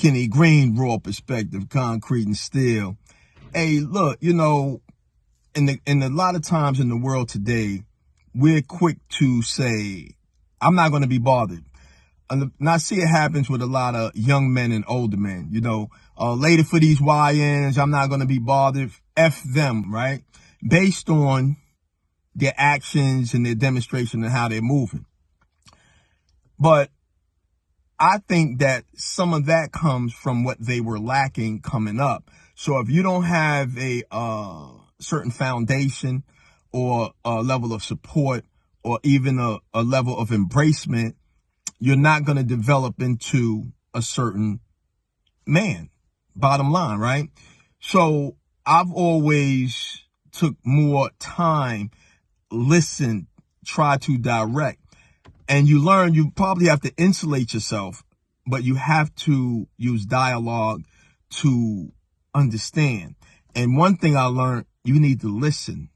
Kenny Green, Raw Perspective, Concrete and Steel. Hey, look, you know, in a lot of times in the world today, we're quick to say, I'm not going to be bothered. And I see it happens with a lot of young men and older men, you know, later for these YNs, I'm not going to be bothered. F them, right? Based on their actions and their demonstration and how they're moving. But I think that some of that comes from what they were lacking coming up. So if you don't have a certain foundation or a level of support or even a level of embracement, you're not going to develop into a certain man, bottom line, right? So I've always took more time, listen, try to direct. And you learn you probably have to insulate yourself, but you have to use dialogue to understand. And one thing I learned, you need to listen.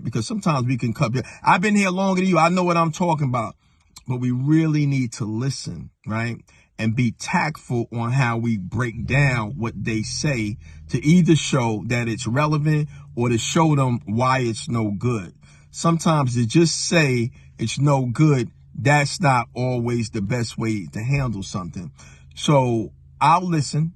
Because sometimes we can cut. I've been here longer than you. I know what I'm talking about. But we really need to listen, right? And be tactful on how we break down what they say to either show that it's relevant or to show them why it's no good. Sometimes to just say it's no good, that's not always the best way to handle something. So I'll listen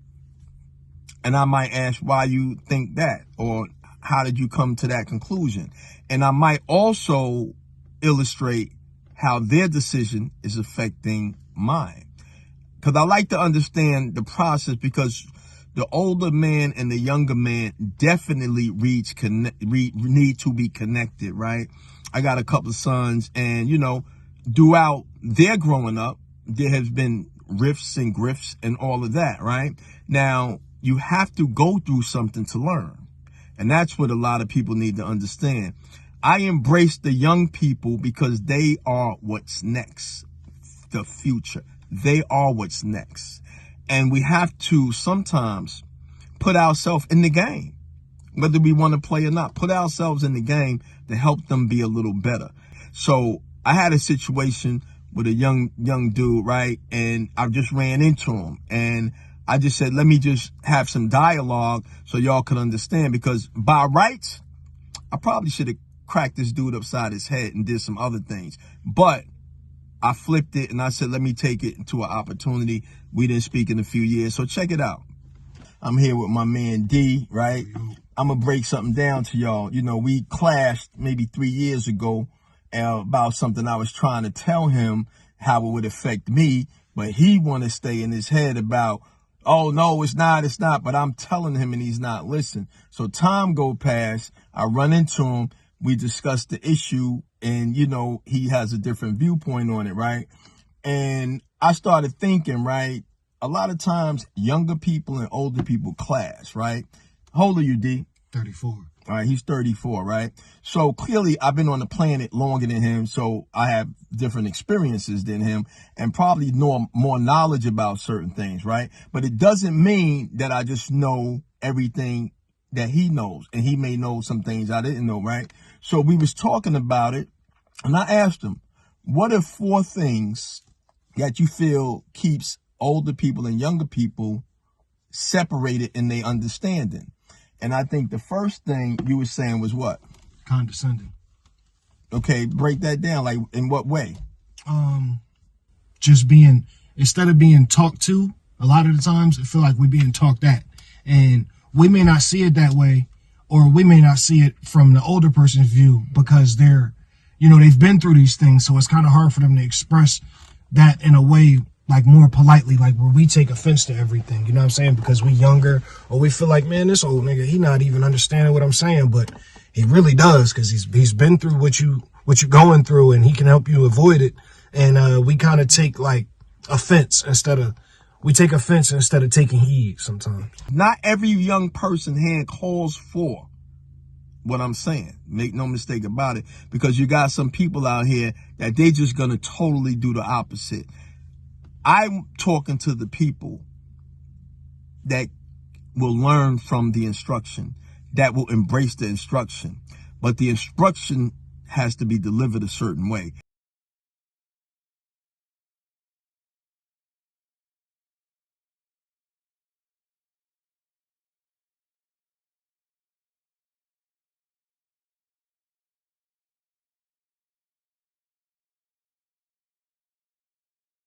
and I might ask why you think that, or how did you come to that conclusion? And I might also illustrate how their decision is affecting mine. Because I like to understand the process, because the older man and the younger man definitely need to be connected, right? I got a couple of sons, and, you know, throughout their growing up, there has been rifts and grifts and all of that, right? Now, you have to go through something to learn. And that's what a lot of people need to understand. I embrace the young people because they are what's next, the future. They are what's next. And we have to sometimes put ourselves in the game, whether we want to play or not, put ourselves in the game to help them be a little better. So I had a situation with a young dude, right? And I just ran into him, and I just said, let me just have some dialogue so y'all can understand, because by rights, I probably should have cracked this dude upside his head and did some other things. But I flipped it and I said, let me take it into an opportunity. We didn't speak in a few years. So check it out. I'm here with my man D, right? I'm going to break something down to y'all. You know, we clashed maybe 3 years ago about something I was trying to tell him how it would affect me. But he want to stay in his head about, oh, no, it's not. But I'm telling him and he's not listening. So time go past. I run into him. We discuss the issue, and, you know, he has a different viewpoint on it, right? And I started thinking, right, a lot of times younger people and older people clash, right? How old are you, D? 34. All right, he's 34, right? So clearly I've been on the planet longer than him, so I have different experiences than him and probably know more knowledge about certain things, right? But it doesn't mean that I just know everything that he knows, and he may know some things I didn't know, right? So we was talking about it, and I asked him, what are 4 things that you feel keeps older people and younger people separated in their understanding? And I think the first thing you were saying was what? Condescending. Okay, break that down. Like, in what way? Just being, instead of being talked to, a lot of the times I feel like we're being talked at. And we may not see it that way, or we may not see it from the older person's view, because they're, you know, they've been through these things. So it's kind of hard for them to express that in a way, like more politely, like where we take offense to everything. You know what I'm saying? Because we younger, or we feel like, man, this old nigga, he not even understanding what I'm saying, but he really does, because he's been through what you're going through, and he can help you avoid it. And we kind of take like offense instead of taking heed sometimes. Not every young person here calls for what I'm saying. Make no mistake about it, because you got some people out here that they just gonna totally do the opposite. I'm talking to the people that will learn from the instruction, that will embrace the instruction, but the instruction has to be delivered a certain way.